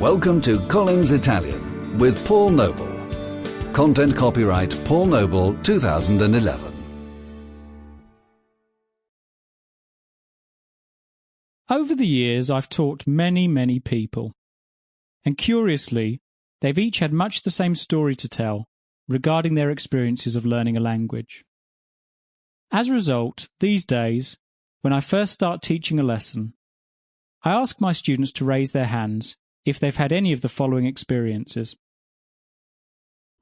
Welcome to Collins Italian with Paul Noble. Content copyright Paul Noble 2011. Over the years, I've taught many people, and curiously, they've each had much the same story to tell regarding their experiences of learning a language. As a result, these days, when I first start teaching a lesson, I ask my students to raise their hands if they've had any of the following experiences.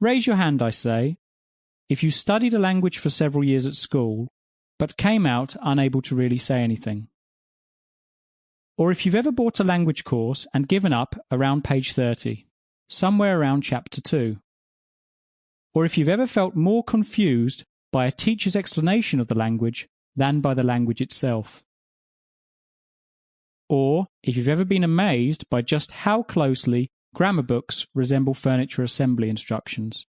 Raise your hand, I say, if you studied a language for several years at school, but came out unable to really say anything. Or if you've ever bought a language course and given up around page 30, somewhere around chapter 2. Or if you've ever felt more confused by a teacher's explanation of the language than by the language itself. Or if you've ever been amazed by just how closely grammar books resemble furniture assembly instructions.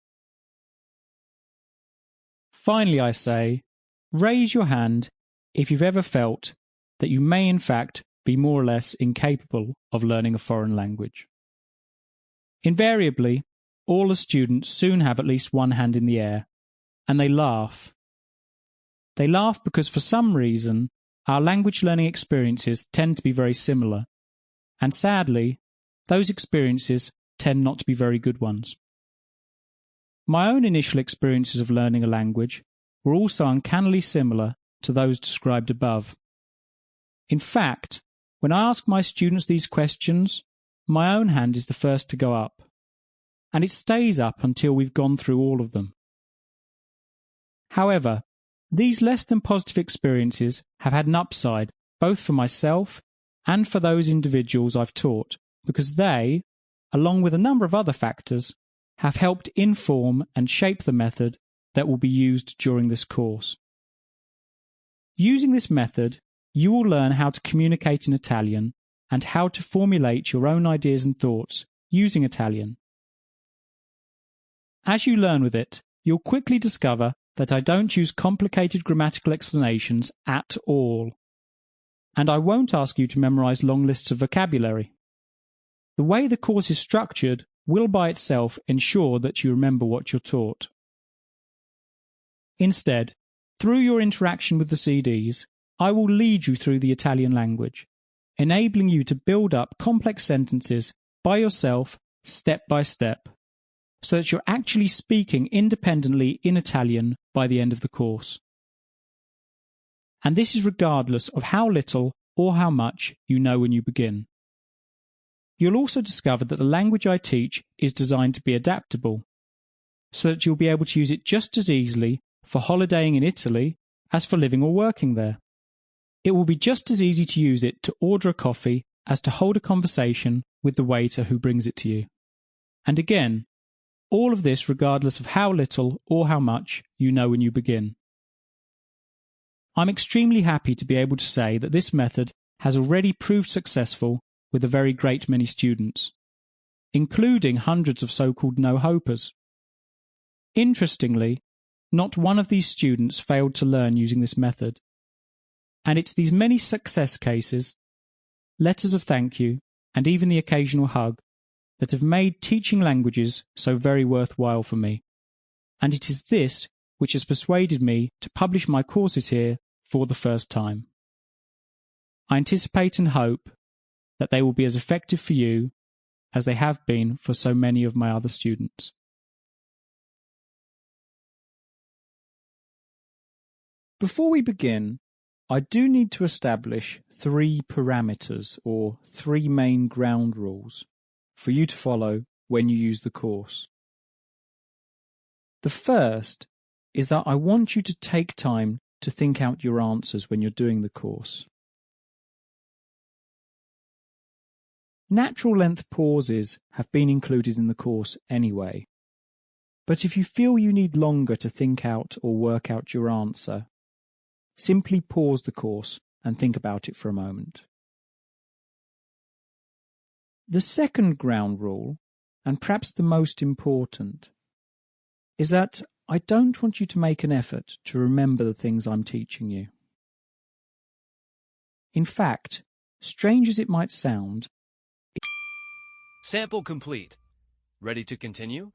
Finally, I say, raise your hand if you've ever felt that you may in fact be more or less incapable of learning a foreign language. Invariably, all the students soon have at least one hand in the air, and they laugh. They laugh because for some reason, our language learning experiences tend to be very similar, and sadly, those experiences tend not to be very good ones. My own initial experiences of learning a language were also uncannily similar to those described above. In fact, when I ask my students these questions, my own hand is the first to go up, and it stays up until we've gone through all of them. However, these less than positive experiences have had an upside both for myself and for those individuals I've taught, because they, along with a number of other factors, have helped inform and shape the method that will be used during this course. Using this method, you will learn how to communicate in Italian and how to formulate your own ideas and thoughts using Italian. As you learn with it, you'll quickly discover that I don't use complicated grammatical explanations at all. And I won't ask you to memorize long lists of vocabulary. The way the course is structured will by itself ensure that you remember what you're taught. Instead, through your interaction with the CDs, I will lead you through the Italian language, enabling you to build up complex sentences by yourself, step by step, so that you're actually speaking independently in Italian by the end of the course. And this is regardless of how little or how much you know when you begin. You'll also discover that the language I teach is designed to be adaptable, so that you'll be able to use it just as easily for holidaying in Italy as for living or working there. It will be just as easy to use it to order a coffee as to hold a conversation with the waiter who brings it to you. And again, all of this regardless of how little or how much you know when you begin. I'm extremely happy to be able to say that this method has already proved successful with a very great many students, including hundreds of so-called no-hopers. Interestingly, not one of these students failed to learn using this method. And it's these many success cases, letters of thank you, and even the occasional hug that have made teaching languages so very worthwhile for me. And it is this which has persuaded me to publish my courses here for the first time. I anticipate and hope that they will be as effective for you as they have been for so many of my other students. Before we begin, I do need to establish 3 parameters or 3 main ground rules for you to follow when you use the course. The first is that I want you to take time to think out your answers when you're doing the course. Natural length pauses have been included in the course anyway, but if you feel you need longer to think out or work out your answer, simply pause the course and think about it for a moment. The second ground rule, and perhaps the most important, is that I don't want you to make an effort to remember the things I'm teaching you. In fact, strange as it might sound, Sample complete. Ready to continue?